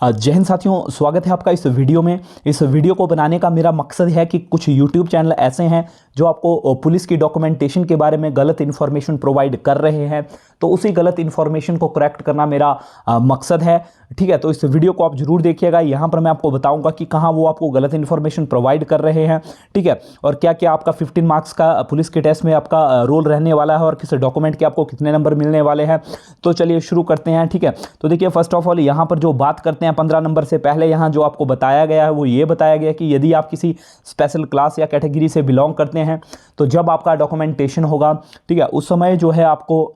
जय हिंद साथियों, स्वागत है आपका इस वीडियो में। इस वीडियो को बनाने का मेरा मकसद है कि कुछ YouTube चैनल ऐसे हैं जो आपको पुलिस की डॉक्यूमेंटेशन के बारे में गलत इन्फॉर्मेशन प्रोवाइड कर रहे हैं, तो उसी गलत इन्फॉर्मेशन को करेक्ट करना मेरा मकसद है। ठीक है, तो इस वीडियो को आप जरूर देखिएगा। यहाँ पर मैं आपको बताऊंगा कि कहाँ वो आपको गलत इन्फॉर्मेशन प्रोवाइड कर रहे हैं, ठीक है, और क्या क्या आपका 15 मार्क्स का पुलिस के टेस्ट में आपका रोल रहने वाला है और किस डॉक्यूमेंट के आपको कितने नंबर मिलने वाले हैं। तो चलिए शुरू करते हैं। ठीक है, तो देखिए फर्स्ट ऑफ ऑल यहाँ पर जो बात करते हैं 15 नंबर से पहले यहाँ जो आपको बताया गया है वो ये बताया गया कि यदि आप किसी स्पेशल क्लास या कैटेगरी से बिलोंग करते हैं तो जब आपका डॉक्यूमेंटेशन होगा, ठीक है, उस समय जो है आपको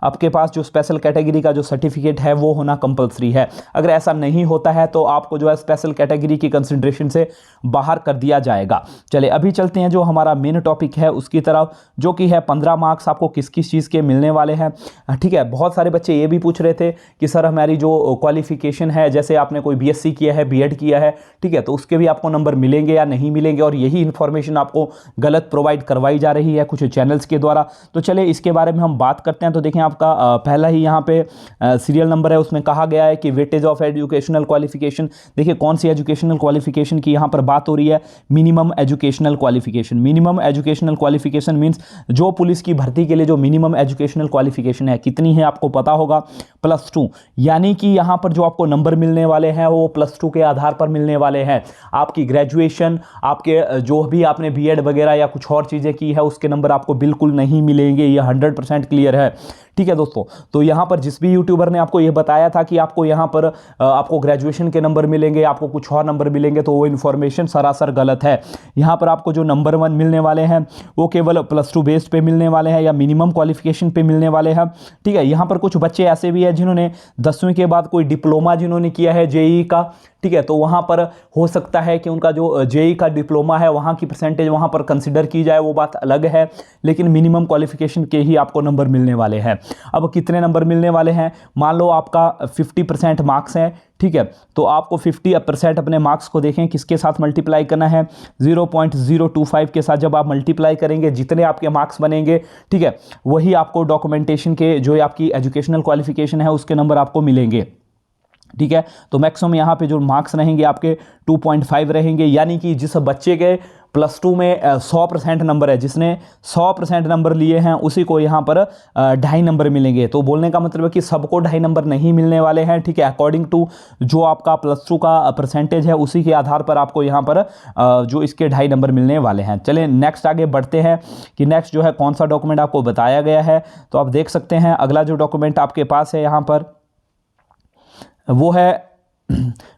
आपके पास जो स्पेशल कैटेगरी का जो सर्टिफिकेट है वो होना कंपलसरी है। अगर ऐसा नहीं होता है तो आपको जो है स्पेशल कैटेगरी की कंसिडरेशन से बाहर कर दिया जाएगा। चलिए अभी चलते हैं जो हमारा मेन टॉपिक है उसकी तरफ, जो कि है 15 मार्क्स आपको किस किस चीज़ के मिलने वाले हैं। ठीक है, बहुत सारे बच्चे ये भी पूछ रहे थे कि सर हमारी जो क्वालिफिकेशन है, जैसे आपने कोई BSc किया है, B.Ed किया है, ठीक है, तो उसके भी आपको नंबर मिलेंगे या नहीं मिलेंगे, और यही इन्फॉर्मेशन आपको गलत प्रोवाइड करवाई जा रही है कुछ चैनल्स के द्वारा। तो चलिए इसके बारे में हम बात करते हैं। तो देखें आपका पहला ही यहाँ पे सीरियल नंबर है, उसमें कहा गया है कि वेटेज ऑफ एजुकेशनल क्वालिफिकेशन। देखिए कौन सी एजुकेशनल क्वालिफिकेशन की यहाँ पर बात हो रही है, minimum educational qualification. Minimum educational qualification means जो पुलिस की भर्ती के लिए जो मिनिमम एजुकेशनल क्वालिफिकेशन है कितनी है आपको पता होगा, +2। यानी कि यहाँ पर जो आपको नंबर मिलने वाले हैं वो +2 के आधार पर मिलने वाले हैं। आपकी ग्रेजुएशन, आपके जो भी आपने B.Ed वगैरह या कुछ और चीज़ें की है उसके नंबर आपको बिल्कुल नहीं मिलेंगे, ये 100% क्लियर है। ठीक है दोस्तों, तो यहाँ पर जिस भी यूट्यूबर ने आपको ये बताया था कि आपको यहाँ पर आपको ग्रेजुएशन के नंबर मिलेंगे, आपको कुछ और नंबर मिलेंगे, तो वो इन्फॉर्मेशन सरासर गलत है। यहाँ पर आपको जो नंबर 1 मिलने वाले हैं वो केवल +2 बेस्ड पे मिलने वाले हैं या मिनिमम क्वालिफिकेशन पे मिलने वाले हैं। ठीक है, यहाँ पर कुछ बच्चे ऐसे भी हैं जिन्होंने 10वीं के बाद कोई डिप्लोमा जिन्होंने किया है JEE का, ठीक है, तो वहाँ पर हो सकता है कि उनका जो JEE का डिप्लोमा है वहाँ की परसेंटेज वहाँ पर कंसिडर की जाए, वो बात अलग है, लेकिन मिनिमम क्वालिफिकेशन के ही आपको नंबर मिलने वाले हैं। अब कितने नंबर मिलने वाले हैं, मान लो आपका 50% मार्क्स हैं, ठीक है, तो आपको 50% अपने मार्क्स को देखें किसके साथ मल्टीप्लाई करना है, 0.025 के साथ जब आप मल्टीप्लाई करेंगे जितने आपके मार्क्स बनेंगे, ठीक है, वही आपको डॉक्यूमेंटेशन के जो आपकी एजुकेशनल क्वालिफिकेशन है उसके नंबर आपको मिलेंगे। ठीक है, तो मैक्सिमम यहाँ पे जो मार्क्स रहेंगे आपके 2.5 रहेंगे, यानी कि जिस बच्चे के +2 में 100% नंबर है, जिसने 100% नंबर लिए हैं उसी को यहाँ पर 2.5 नंबर मिलेंगे। तो बोलने का मतलब है कि सबको 2.5 नंबर नहीं मिलने वाले हैं। ठीक है, अकॉर्डिंग टू जो आपका +2 का परसेंटेज है उसी के आधार पर आपको यहाँ पर जो इसके 2.5 नंबर मिलने वाले हैं। चलिए नेक्स्ट आगे बढ़ते हैं कि नेक्स्ट जो है कौन सा डॉक्यूमेंट आपको बताया गया है। तो आप देख सकते हैं अगला जो डॉक्यूमेंट आपके पास है यहाँ पर वो है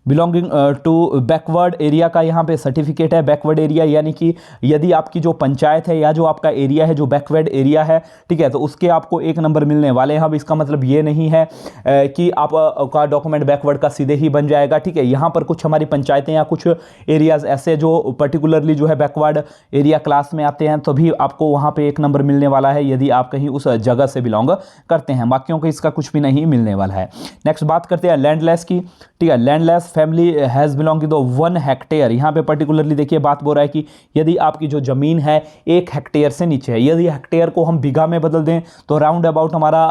बिलोंगिंग टू बैकवर्ड एरिया का यहाँ पे सर्टिफिकेट है। बैकवर्ड एरिया यानी कि यदि आपकी जो पंचायत है या जो आपका एरिया है जो बैकवर्ड एरिया है, ठीक है, तो उसके आपको 1 नंबर मिलने वाले हैं। अब इसका मतलब ये नहीं है कि आप का डॉक्यूमेंट बैकवर्ड का सीधे ही बन जाएगा। ठीक है, यहाँ पर कुछ हमारी पंचायतें या कुछ एरियाज ऐसे जो पर्टिकुलरली जो है बैकवर्ड एरिया क्लास में आते हैं, तभी आपको वहाँ पर 1 नंबर मिलने वाला है यदि आप कहीं उस जगह से बिलोंग करते हैं, बाकियों को इसका कुछ भी नहीं मिलने वाला है। नेक्स्ट बात करते हैं लैंडलेस की। ठीक है, landless family has belong to 1 hectare. यहाँ पे पर्टिकुलरली देखिए बात बोल रहा है कि यदि आपकी जो ज़मीन है 1 हेक्टेयर से नीचे है, यदि हेक्टेयर को हम बीघा में बदल दें तो राउंड अबाउट हमारा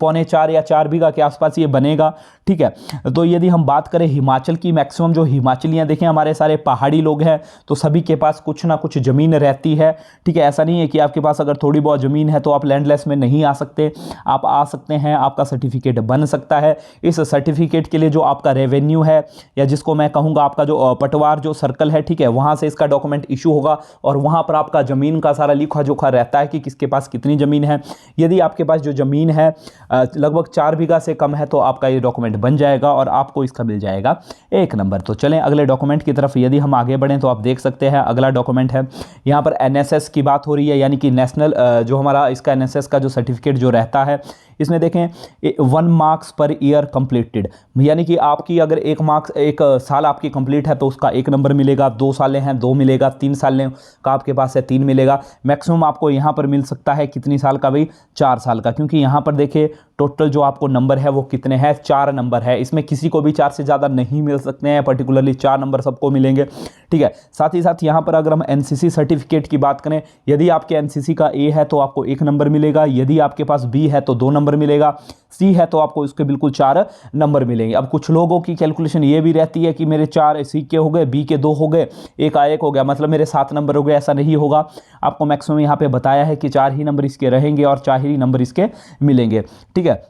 3.25 या 4 बीघा के आसपास ये बनेगा। ठीक है, तो यदि हम बात करें हिमाचल की, मैक्सिमम जो हिमाचलियाँ देखें हमारे सारे पहाड़ी लोग हैं, तो सभी के पास कुछ ना कुछ ज़मीन रहती है। ठीक है, ऐसा नहीं है कि आपके पास अगर थोड़ी बहुत ज़मीन है तो आप लैंडलेस में नहीं आ सकते, आप आ सकते हैं, आपका सर्टिफिकेट बन सकता है। इस सर्टिफिकेट के लिए जो आपका रेवेन्यू है या जिसको मैं कहूँगा आपका जो पटवार जो सर्कल है, ठीक है, वहाँ से इसका डॉक्यूमेंट इशू होगा और वहाँ पर आपका ज़मीन का सारा लिखा जोखा रहता है कि किसके पास कितनी ज़मीन है। यदि आपके पास जो ज़मीन है लगभग 4 बीघा से कम है तो आपका ये डॉक्यूमेंट बन जाएगा और आपको इसका मिल जाएगा 1 नंबर। तो चलें अगले डॉक्यूमेंट की तरफ यदि हम आगे बढ़ें तो आप देख सकते हैं अगला डॉक्यूमेंट है, यहाँ पर NSS की बात हो रही है, यानी कि नेशनल जो हमारा इसका NSS का जो सर्टिफिकेट जो रहता है, इसमें देखें 1 मार्क्स पर ईयर कंप्लीटेड, यानी कि आपकी अगर 1 साल आपकी कंप्लीट है तो उसका 1 नंबर मिलेगा, 2 सालें हैं 2 मिलेगा, 3 साल का आपके पास है 3 मिलेगा। मैक्सिमम आपको यहाँ पर मिल सकता है कितनी साल का भाई, 4 साल का, क्योंकि यहाँ पर देखिए टोटल जो आपको नंबर है वो कितने हैं, 4 नंबर है। इसमें किसी को भी 4 से ज़्यादा नहीं मिल सकते हैं, पर्टिकुलरली 4 नंबर सबको मिलेंगे, ठीक है। साथ ही साथ यहाँ पर अगर हम एनसीसी सर्टिफिकेट की बात करें, यदि आपके एनसीसी का ए है तो आपको 1 नंबर मिलेगा, यदि आपके पास बी है तो 2 नंबर मिलेगा, सी है तो आपको इसके बिल्कुल 4 नंबर मिलेंगे। अब कुछ लोगों की कैलकुलेशन ये भी रहती है कि मेरे 4 सी के हो गए, बी के 2 हो गए, ए का 1 हो गया, मतलब मेरे 7 नंबर हो गए। ऐसा नहीं होगा, आपको मैक्सिमम यहाँ पे बताया है कि 4 ही नंबर इसके रहेंगे और 4 ही नंबर इसके मिलेंगे, ठीक है।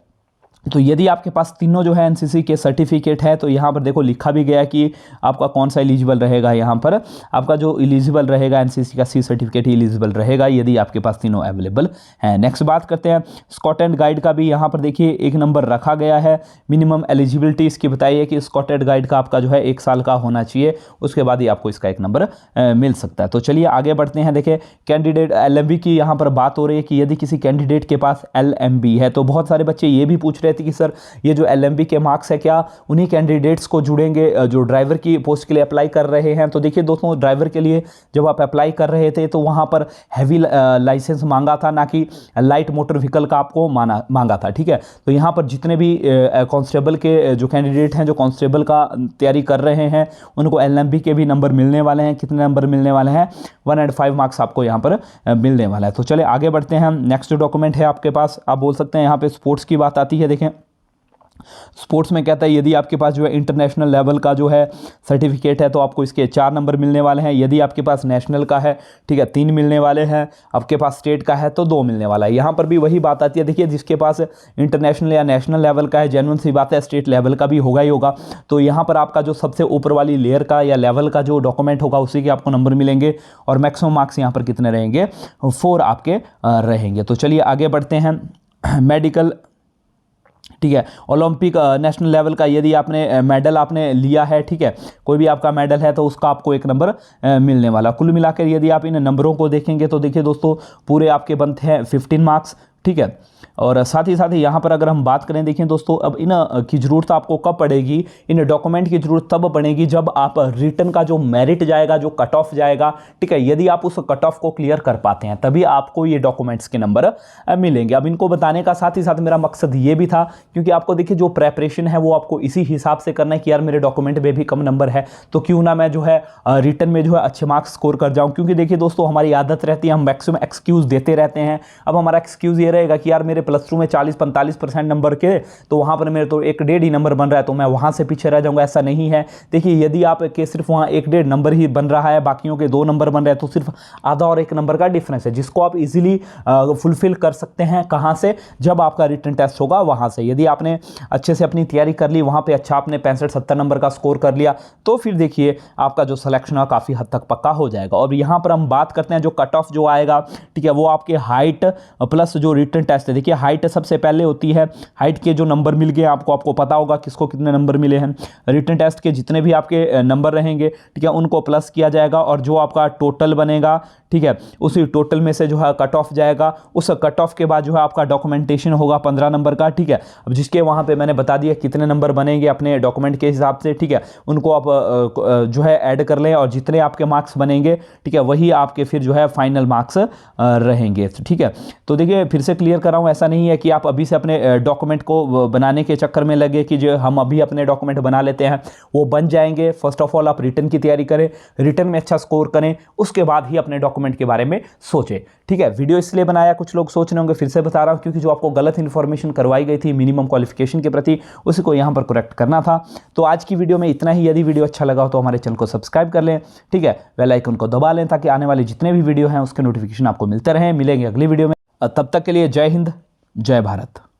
तो यदि आपके पास तीनों जो है एनसीसी के सर्टिफिकेट है तो यहाँ पर देखो लिखा भी गया कि आपका कौन सा एलिजिबल रहेगा। यहाँ पर आपका जो एलिजिबल रहेगा एनसीसी का सी सर्टिफिकेट ही एलिजिबल रहेगा यदि आपके पास तीनों अवेलेबल हैं। नेक्स्ट बात करते हैं स्कॉट एंड गाइड का भी यहाँ पर देखिए 1 नंबर रखा गया है। मिनिमम एलिजिबिलिटी इसकी बताइए कि स्कॉट एंड गाइड का आपका जो है 1 साल का होना चाहिए, उसके बाद ही आपको इसका 1 नंबर मिल सकता है। तो चलिए आगे बढ़ते हैं। देखिए कैंडिडेट LMB की यहाँ पर बात हो रही है कि यदि किसी कैंडिडेट के पास LMB है, तो बहुत सारे बच्चे ये भी पूछ रहे थे कि सर ये जो LMB के मार्क्स है क्या उन्हीं कैंडिडेट्स को जुड़ेंगे जो ड्राइवर की पोस्ट के लिए अप्लाई कर रहे हैं। तो देखिए दोस्तों, ड्राइवर के लिए जब आप अप्लाई कर रहे थे तो वहाँ पर हैवी लाइसेंस मांगा था, ना कि लाइट मोटर व्हीकल का आपको मांगा था, ठीक है। तो यहाँ पर जितने भी कांस्टेबल के जो कैंडिडेट हैं जो कांस्टेबल का तैयारी कर रहे हैं उनको LMB के भी नंबर मिलने वाले हैं। कितने नंबर मिलने वाले हैं, 105 मार्क्स आपको यहाँ पर मिलने वाला है। तो चलिए आगे बढ़ते हैं। नेक्स्ट डॉक्यूमेंट है आपके पास, आप बोल सकते हैं यहाँ पे स्पोर्ट्स की बात आती है। देखें स्पोर्ट्स में कहता है यदि आपके पास जो है इंटरनेशनल लेवल का जो है सर्टिफिकेट है तो आपको इसके 4 नंबर मिलने वाले हैं। यदि आपके पास नेशनल का है, ठीक है, 3 मिलने वाले हैं। आपके पास स्टेट का है तो 2 मिलने वाला है। यहाँ पर भी वही बात आती है। देखिए जिसके पास इंटरनेशनल या नेशनल लेवल का है, जेन्युइन सी बात है, स्टेट लेवल का भी होगा ही होगा। तो यहाँ पर आपका जो सबसे ऊपर वाली लेयर का या लेवल का जो डॉक्यूमेंट होगा उसी के आपको नंबर मिलेंगे और मैक्सिमम मार्क्स यहाँ पर कितने रहेंगे, 4 आपके रहेंगे। तो चलिए आगे बढ़ते हैं। मेडिकल, ठीक है, ओलंपिक नेशनल लेवल का यदि आपने मेडल आपने लिया है, ठीक है, कोई भी आपका मेडल है तो उसका आपको 1 नंबर मिलने वाला। कुल मिलाकर यदि आप इन नंबरों को देखेंगे तो देखिए दोस्तों पूरे आपके बनते हैं 15 मार्क्स, ठीक है। और साथ ही यहाँ पर अगर हम बात करें, देखिए दोस्तों अब इन की ज़रूरत आपको कब पड़ेगी, इन डॉक्यूमेंट की ज़रूरत तब पड़ेगी जब आप रिटन का जो मेरिट जाएगा, जो कट ऑफ जाएगा, ठीक है, यदि आप उस कट ऑफ को क्लियर कर पाते हैं तभी आपको ये डॉक्यूमेंट्स के नंबर मिलेंगे। अब इनको बताने का साथ ही साथ मेरा मकसद ये भी था क्योंकि आपको देखिए जो प्रेपरेशन है वो आपको इसी हिसाब से करना है कि यार मेरे डॉक्यूमेंट में भी कम नंबर है तो क्यों ना मैं जो है रिटन में जो है अच्छे मार्क्स स्कोर कर जाऊँ। क्योंकि देखिए दोस्तों हमारी आदत रहती है हम मैक्सिमम एक्सक्यूज़ देते रहते हैं। अब हमारा एक्सक्यूज़ ये रहेगा कि यार मेरे +2 में 40-45% नंबर के तो वहाँ पर मेरे तो 1-1.5 ही नंबर बन रहा है तो मैं वहाँ से पीछे रह जाऊँगा। ऐसा नहीं है। देखिए यदि आप के सिर्फ वहाँ 1-1.5 नंबर ही बन रहा है, बाकियों के 2 नंबर बन रहे हैं तो सिर्फ आधा और 1 नंबर का डिफरेंस है जिसको आप इजीली फुलफिल कर सकते हैं। कहाँ से, जब आपका रिटन टेस्ट होगा वहाँ से। यदि आपने अच्छे से अपनी तैयारी कर ली, वहाँ पर अच्छा आपने 65-70 नंबर का स्कोर कर लिया तो फिर देखिए आपका जो सिलेक्शन है काफ़ी हद तक पक्का हो जाएगा। और यहाँ पर हम बात करते हैं जो कट ऑफ जो आएगा, ठीक है, वो आपके हाइट प्लस जो रिटन टेस्ट है। देखिए हाइट सबसे पहले होती है, हाइट के जो नंबर मिल गए आपको पता होगा किसको कितने नंबर मिले हैं। रिटन टेस्ट के जितने भी आपके नंबर रहेंगे, ठीक है, उनको प्लस किया जाएगा और जो आपका टोटल बनेगा, ठीक है, उसी टोटल में से जो है कट ऑफ जाएगा। उस कट ऑफ के बाद जो है आपका डॉक्यूमेंटेशन होगा 15 नंबर का, ठीक है। अब जिसके वहाँ पे मैंने बता दिया कितने नंबर बनेंगे अपने डॉक्यूमेंट के हिसाब से, ठीक है, उनको आप जो है ऐड कर लें और जितने आपके मार्क्स बनेंगे, ठीक है, वही आपके फिर जो है फाइनल मार्क्स रहेंगे, ठीक है। तो देखिए फिर से क्लियर कर रहा हूँ, ऐसा नहीं है कि आप अभी से अपने डॉक्यूमेंट को बनाने के चक्कर में लगे कि जो हम अभी अपने डॉक्यूमेंट बना लेते हैं, वो बन जाएंगे। फर्स्ट ऑफ ऑल आप रिटन की तैयारी करें, रिटन में अच्छा स्कोर करें, उसके बाद ही अपने डॉक्यूमेंट के बारे में सोचें, ठीक है। वीडियो इसलिए बनाया, कुछ लोग सोच रहे होंगे, फिर से बता रहा हूं क्योंकि जो आपको गलत इन्फॉर्मेशन करवाई गई थी मिनिमम क्वालिफिकेशन के प्रति, उसी को यहां पर करेक्ट करना था। तो आज की वीडियो में इतना ही। यदि वीडियो अच्छा लगा हो तो हमारे चैनल को सब्सक्राइब कर लें, ठीक है, बेल आइकन को दबा लें ताकि आने वाले जितने भी वीडियो हैं उसके नोटिफिकेशन आपको मिलते रहें। मिलेंगे अगली वीडियो में, तब तक के लिए जय हिंद, जय भारत।